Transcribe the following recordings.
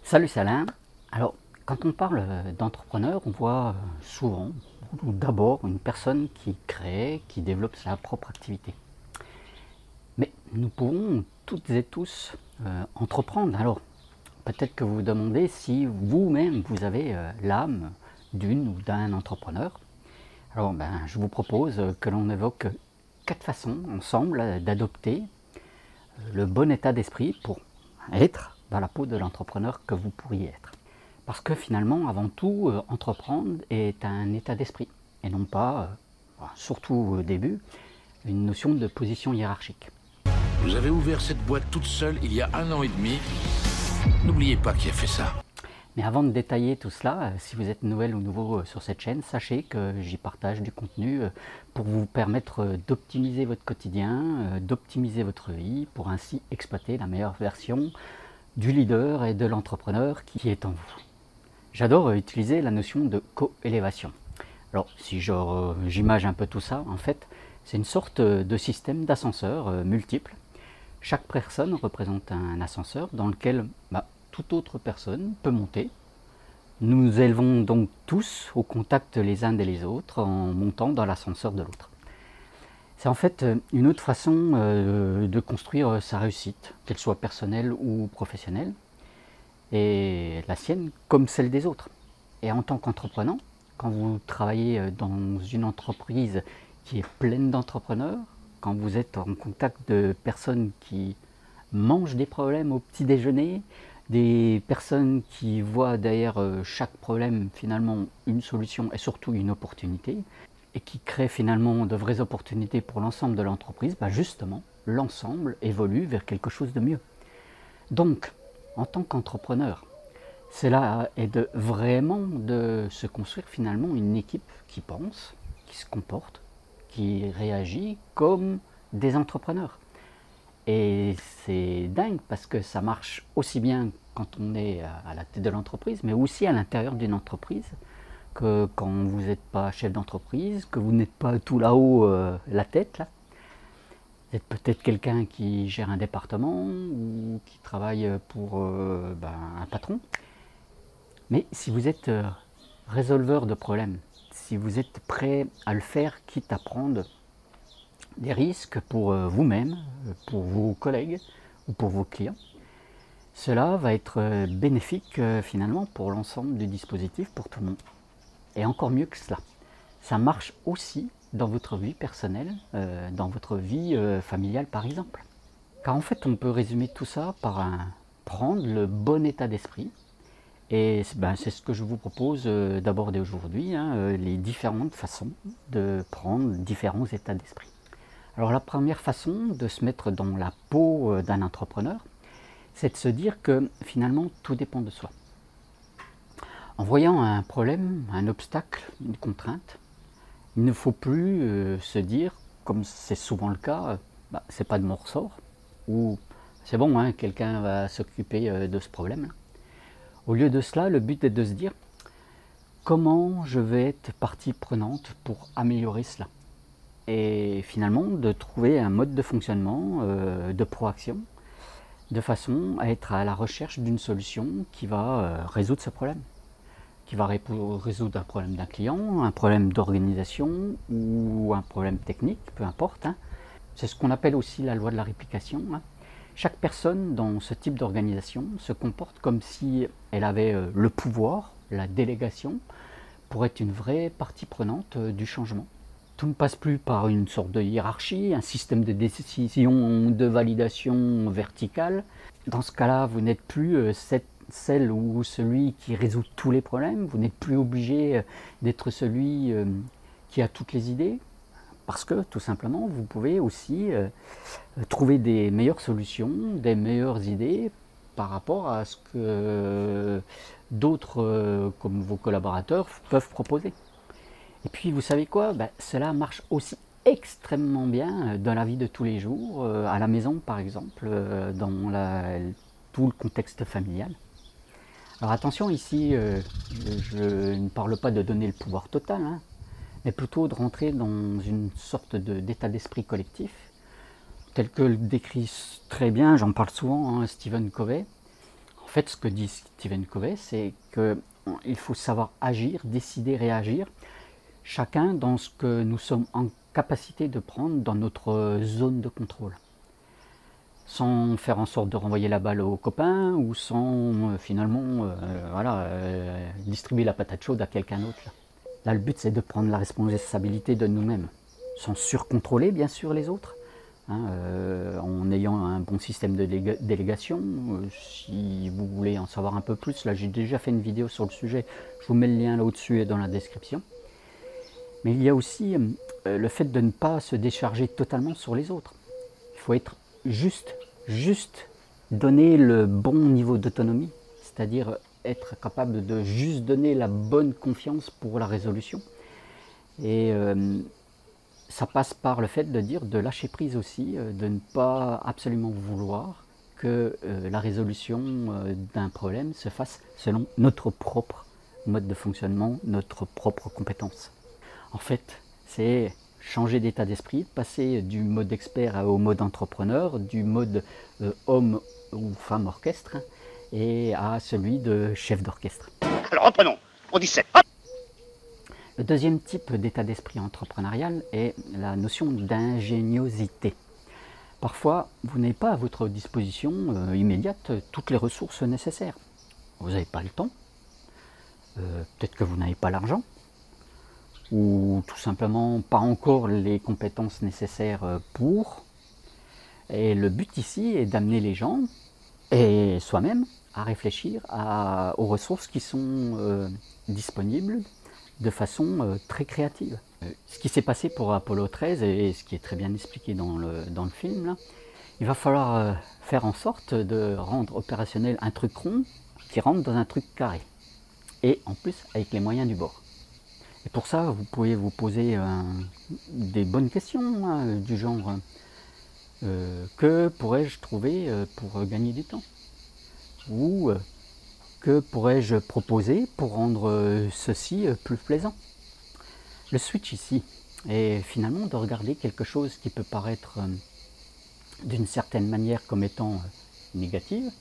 Salut Salin. Alors, quand on parle d'entrepreneur, on voit souvent, ou d'abord, une personne qui crée, qui développe sa propre activité. Mais nous pouvons toutes et tous entreprendre. Alors, peut-être que vous vous demandez si vous-même vous avez l'âme d'une ou d'un entrepreneur. Alors, je vous propose que l'on évoque 4 façons ensemble d'adopter le bon état d'esprit pour être dans la peau de l'entrepreneur que vous pourriez être. Parce que finalement, avant tout, entreprendre est un état d'esprit et non pas, surtout au début, une notion de position hiérarchique. Vous avez ouvert cette boîte toute seule il y a 1 an et demi. N'oubliez pas qui a fait ça. Mais avant de détailler tout cela, si vous êtes nouvelle ou nouveau sur cette chaîne, sachez que j'y partage du contenu pour vous permettre d'optimiser votre quotidien, d'optimiser votre vie, pour ainsi exploiter la meilleure version du leader et de l'entrepreneur qui est en vous. J'adore utiliser la notion de co-élévation. Alors, si j'image un peu tout ça, en fait, c'est une sorte de système d'ascenseur multiple. Chaque personne représente un ascenseur dans lequel toute autre personne peut monter. Nous nous élevons donc tous au contact les uns des autres en montant dans l'ascenseur de l'autre. C'est en fait une autre façon de construire sa réussite, qu'elle soit personnelle ou professionnelle, et la sienne comme celle des autres. Et en tant qu'entreprenant, quand vous travaillez dans une entreprise qui est pleine d'entrepreneurs, quand vous êtes en contact de personnes qui mangent des problèmes au petit déjeuner, des personnes qui voient derrière chaque problème finalement une solution et surtout une opportunité, et qui créent finalement de vraies opportunités pour l'ensemble de l'entreprise, justement, l'ensemble évolue vers quelque chose de mieux. Donc, en tant qu'entrepreneur, cela est vraiment de se construire finalement une équipe qui pense, qui se comporte, qui réagit comme des entrepreneurs. Et c'est dingue parce que ça marche aussi bien quand on est à la tête de l'entreprise, mais aussi à l'intérieur d'une entreprise, que quand vous n'êtes pas chef d'entreprise, que vous n'êtes pas tout là-haut, la tête, là. Vous êtes peut-être quelqu'un qui gère un département ou qui travaille pour un patron. Mais si vous êtes résolveur de problèmes, si vous êtes prêt à le faire, quitte à prendre des risques pour vous-même, pour vos collègues ou pour vos clients, cela va être bénéfique finalement pour l'ensemble du dispositif, pour tout le monde. Et encore mieux que cela, ça marche aussi dans votre vie personnelle, dans votre vie familiale par exemple. Car en fait, on peut résumer tout ça par prendre le bon état d'esprit. Et c'est ce que je vous propose d'aborder aujourd'hui, les différentes façons de prendre différents états d'esprit. Alors la première façon de se mettre dans la peau d'un entrepreneur, c'est de se dire que finalement tout dépend de soi. En voyant un problème, un obstacle, une contrainte, il ne faut plus se dire, comme c'est souvent le cas, c'est pas de mon ressort, ou c'est bon, quelqu'un va s'occuper de ce problème. Au lieu de cela, le but est de se dire comment je vais être partie prenante pour améliorer cela. Et finalement de trouver un mode de fonctionnement, de proaction, de façon à être à la recherche d'une solution qui va résoudre ce problème, qui va résoudre un problème d'un client, un problème d'organisation ou un problème technique, peu importe. C'est ce qu'on appelle aussi la loi de la réplication. Chaque personne dans ce type d'organisation se comporte comme si elle avait le pouvoir, la délégation, pour être une vraie partie prenante du changement. Tout ne passe plus par une sorte de hiérarchie, un système de décision, de validation verticale. Dans ce cas-là, vous n'êtes plus celle ou celui qui résout tous les problèmes. Vous n'êtes plus obligé d'être celui qui a toutes les idées. Parce que tout simplement, vous pouvez aussi trouver des meilleures solutions, des meilleures idées par rapport à ce que d'autres, comme vos collaborateurs, peuvent proposer. Et puis vous savez quoi, cela marche aussi extrêmement bien dans la vie de tous les jours, à la maison par exemple, dans tout le contexte familial. Alors attention ici, je ne parle pas de donner le pouvoir total, mais plutôt de rentrer dans une sorte d'état d'esprit collectif, tel que le décrit très bien, j'en parle souvent, Stephen Covey. En fait, ce que dit Stephen Covey, c'est qu'il faut savoir agir, décider, réagir, chacun dans ce que nous sommes en capacité de prendre dans notre zone de contrôle. Sans faire en sorte de renvoyer la balle aux copains ou sans finalement distribuer la patate chaude à quelqu'un d'autre. Là, le but, c'est de prendre la responsabilité de nous-mêmes, sans surcontrôler bien sûr les autres, en ayant un bon système de délégation. Si vous voulez en savoir un peu plus, là j'ai déjà fait une vidéo sur le sujet, je vous mets le lien là au-dessus et dans la description. Mais il y a aussi le fait de ne pas se décharger totalement sur les autres. Il faut être juste donner le bon niveau d'autonomie, c'est-à-dire être capable de juste donner la bonne confiance pour la résolution. Et ça passe par le fait de dire de lâcher prise aussi, de ne pas absolument vouloir que la résolution d'un problème se fasse selon notre propre mode de fonctionnement, notre propre compétence. En fait, c'est changer d'état d'esprit, passer du mode expert au mode entrepreneur, du mode homme ou femme orchestre, et à celui de chef d'orchestre. Alors reprenons, on dit 7. Le deuxième type d'état d'esprit entrepreneurial est la notion d'ingéniosité. Parfois, vous n'avez pas à votre disposition immédiate toutes les ressources nécessaires. Vous n'avez pas le temps, peut-être que vous n'avez pas l'argent, ou tout simplement pas encore les compétences nécessaires pour. Et le but ici est d'amener les gens et soi-même à réfléchir aux ressources qui sont disponibles de façon très créative. Ce qui s'est passé pour Apollo 13 et ce qui est très bien expliqué dans le film, là, il va falloir faire en sorte de rendre opérationnel un truc rond qui rentre dans un truc carré. Et en plus avec les moyens du bord. Et pour ça, vous pouvez vous poser des bonnes questions du genre que pourrais-je trouver pour gagner du temps? Ou que pourrais-je proposer pour rendre ceci plus plaisant? Le switch ici est finalement de regarder quelque chose qui peut paraître d'une certaine manière comme étant négative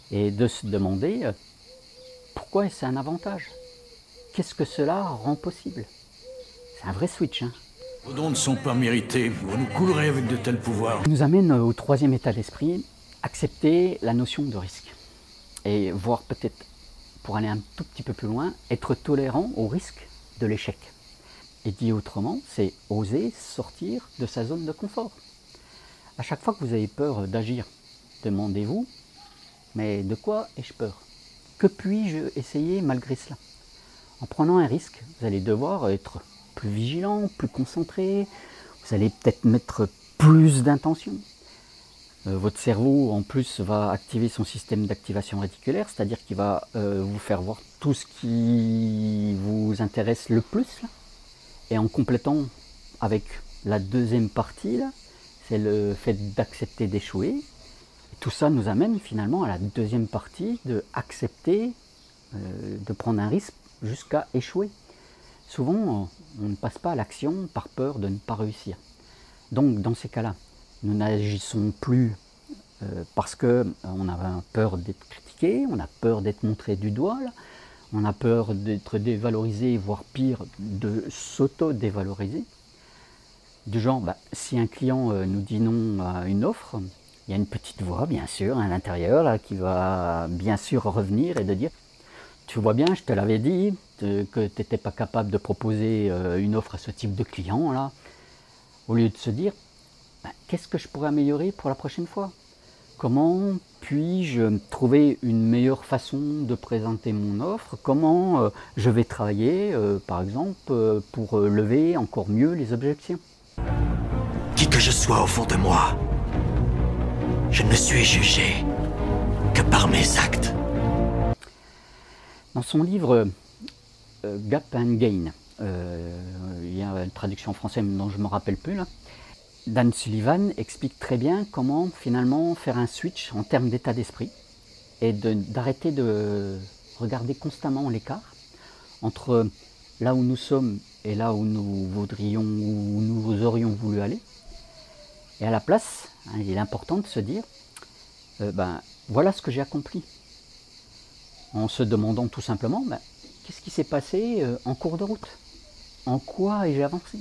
et de se demander pourquoi est-ce un avantage? Qu'est-ce que cela rend possible? C'est un vrai switch. Vos dons ne sont pas mérités, vous nous coulerez avec de tels pouvoirs. Ça nous amène au troisième état d'esprit, accepter la notion de risque. Et voire peut-être, pour aller un tout petit peu plus loin, être tolérant au risque de l'échec. Et dit autrement, c'est oser sortir de sa zone de confort. À chaque fois que vous avez peur d'agir, demandez-vous, mais de quoi ai-je peur? Que puis-je essayer malgré cela? En prenant un risque, vous allez devoir être plus vigilant, plus concentré, vous allez peut-être mettre plus d'intention. Votre cerveau, en plus, va activer son système d'activation réticulaire, c'est-à-dire qu'il va vous faire voir tout ce qui vous intéresse le plus. Là. Et en complétant avec la deuxième partie, c'est le fait d'accepter d'échouer. Tout ça nous amène finalement à la deuxième partie de accepter de prendre un risque jusqu'à échouer. Souvent, on ne passe pas à l'action par peur de ne pas réussir. Donc, dans ces cas-là, nous n'agissons plus parce qu'on a peur d'être critiqué, on a peur d'être montré du doigt, là, on a peur d'être dévalorisé, voire pire, de s'auto-dévaloriser. Du genre, si un client nous dit non à une offre, il y a une petite voix, bien sûr, à l'intérieur, là, qui va bien sûr revenir et de dire « Tu vois bien, je te l'avais dit, que tu n'étais pas capable de proposer une offre à ce type de client, là. » Au lieu de se dire « Qu'est-ce que je pourrais améliorer pour la prochaine fois? Comment puis-je trouver une meilleure façon de présenter mon offre? Comment je vais travailler, par exemple, pour lever encore mieux les objections? » Qui que je sois au fond de moi, je ne suis jugé que par mes actes. Dans son livre Gap and Gain, il y a une traduction en français dont je ne me rappelle plus, là. Dan Sullivan explique très bien comment finalement faire un switch en termes d'état d'esprit et d'arrêter de regarder constamment l'écart entre là où nous sommes et là où nous voudrions ou nous aurions voulu aller. Et à la place, il est important de se dire voilà ce que j'ai accompli. en se demandant tout simplement, ben, qu'est-ce qui s'est passé en cours de route? En quoi ai-je avancé?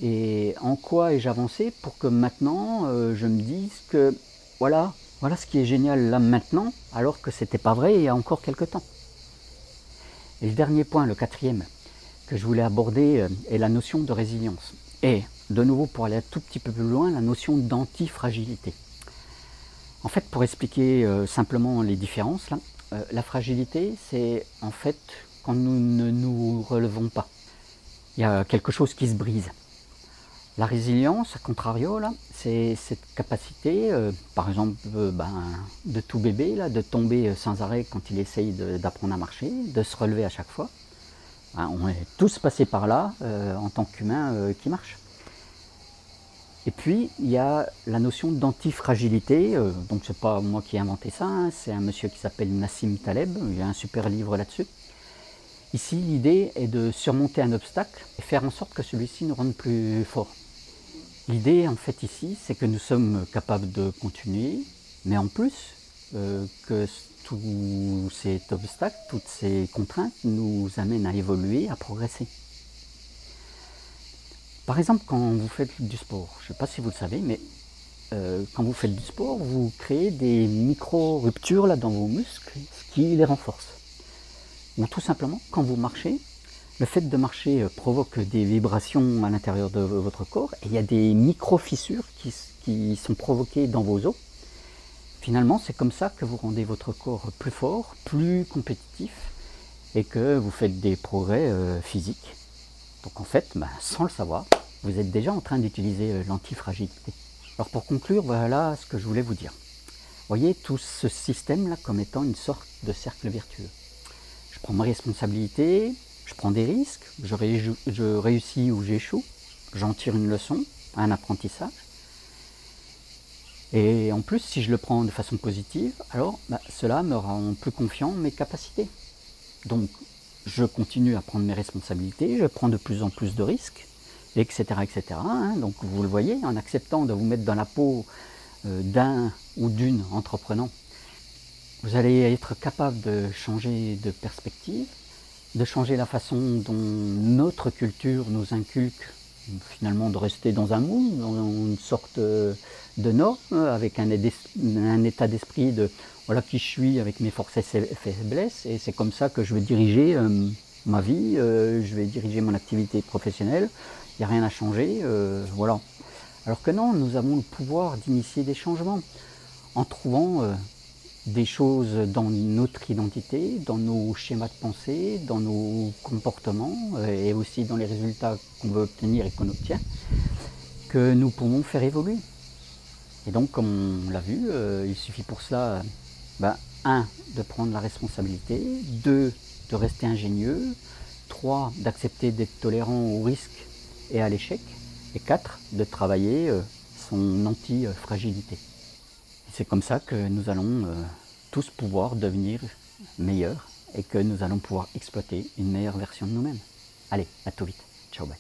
Et en quoi ai-je avancé pour que maintenant je me dise que voilà ce qui est génial là maintenant, alors que c'était pas vrai il y a encore quelque temps. Et le dernier point, le quatrième, que je voulais aborder est la notion de résilience. Et de nouveau, pour aller un tout petit peu plus loin, la notion d'antifragilité. En fait, pour expliquer simplement les différences, là, la fragilité, c'est en fait quand nous ne nous relevons pas. Il y a quelque chose qui se brise. La résilience, à contrario, c'est cette capacité, par exemple, de tout bébé, là, de tomber sans arrêt quand il essaye d'apprendre à marcher, de se relever à chaque fois. Hein, on est tous passés par là en tant qu'humains qui marchent. Et puis, il y a la notion d'antifragilité. Donc, c'est pas moi qui ai inventé ça, hein, c'est un monsieur qui s'appelle Nassim Taleb. Il y a un super livre là-dessus. Ici, l'idée est de surmonter un obstacle et faire en sorte que celui-ci nous rende plus fort. L'idée, en fait, ici, c'est que nous sommes capables de continuer, mais en plus, que tout cet obstacle, toutes ces contraintes nous amènent à évoluer, à progresser. Par exemple, quand vous faites du sport, je ne sais pas si vous le savez, mais quand vous faites du sport, vous créez des micro-ruptures là, dans vos muscles, ce qui les renforce. Ou tout simplement, quand vous marchez, le fait de marcher provoque des vibrations à l'intérieur de votre corps et il y a des micro-fissures qui sont provoquées dans vos os. Finalement, c'est comme ça que vous rendez votre corps plus fort, plus compétitif et que vous faites des progrès physiques. Donc en fait, sans le savoir, vous êtes déjà en train d'utiliser l'antifragilité. Alors pour conclure, voilà ce que je voulais vous dire. Voyez tout ce système-là comme étant une sorte de cercle vertueux. Je prends mes responsabilités, je prends des risques, je réussis ou j'échoue, j'en tire une leçon, un apprentissage. Et en plus, si je le prends de façon positive, alors cela me rend plus confiant en mes capacités. Donc, je continue à prendre mes responsabilités, je prends de plus en plus de risques, etc. etc. Hein. Donc, vous le voyez, en acceptant de vous mettre dans la peau d'un ou d'une entreprenant, vous allez être capable de changer de perspective, de changer la façon dont notre culture nous inculque finalement de rester dans un moule, dans une sorte de norme, avec un état d'esprit de voilà qui je suis avec mes forces et faiblesses, et c'est comme ça que je vais diriger ma vie, je vais diriger mon activité professionnelle, il n'y a rien à changer, voilà. Alors que non, nous avons le pouvoir d'initier des changements en trouvant des choses dans notre identité, dans nos schémas de pensée, dans nos comportements et aussi dans les résultats qu'on veut obtenir et qu'on obtient, que nous pouvons faire évoluer. Et donc, comme on l'a vu, il suffit pour cela, 1, de prendre la responsabilité, 2, de rester ingénieux, 3, d'accepter d'être tolérant au risque et à l'échec, et 4, de travailler son anti-fragilité. C'est comme ça que nous allons tous pouvoir devenir meilleurs et que nous allons pouvoir exploiter une meilleure version de nous-mêmes. Allez, à tout vite. Ciao, bye.